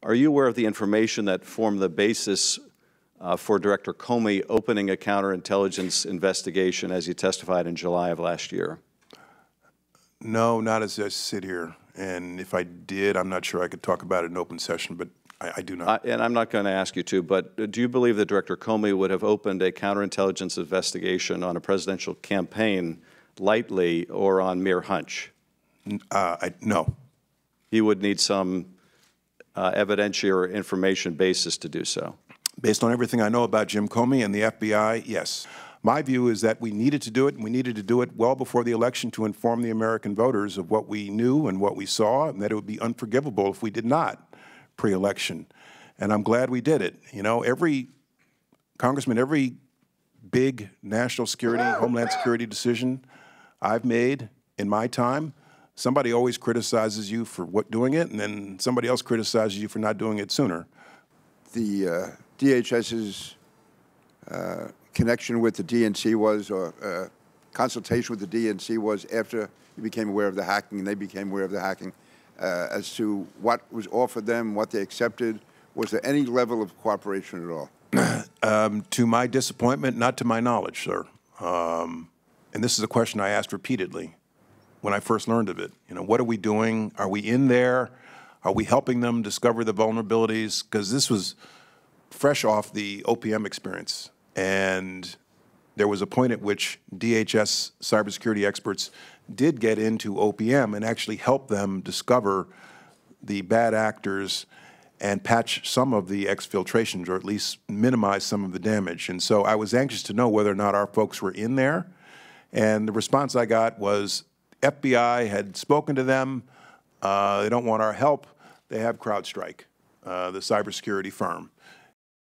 Are you aware of the information that formed the basis for Director Comey opening a counterintelligence investigation as he testified in July of last year? No, not as I sit here. And if I did, I'm not sure I could talk about it in open session, but I do not. And I'm not going to ask you to, but do you believe that Director Comey would have opened a counterintelligence investigation on a presidential campaign lightly or on mere hunch? No. He would need some evidentiary or information basis to do so. Based on everything I know about Jim Comey and the FBI, yes. My view is that we needed to do it, and we needed to do it well before the election to inform the American voters of what we knew and what we saw, and that it would be unforgivable if we did not pre-election. And I'm glad we did it. You know, Congressman, every big national security, Homeland Security decision I've made in my time, somebody always criticizes you for doing it, and then somebody else criticizes you for not doing it sooner. The DHS's connection with the DNC was, or consultation with the DNC was, after you became aware of the hacking and they became aware of the hacking, as to what was offered them, what they accepted? Was there any level of cooperation at all? To my disappointment, not to my knowledge, sir. And this is a question I asked repeatedly when I first learned of it. You know, what are we doing? Are we in there? Are we helping them discover the vulnerabilities? Because this was fresh off the OPM experience. And there was a point at which DHS cybersecurity experts did get into OPM and actually help them discover the bad actors and patch some of the exfiltrations, or at least minimize some of the damage. And so I was anxious to know whether or not our folks were in there. And the response I got was FBI had spoken to them. They don't want our help. They have CrowdStrike, the cybersecurity firm.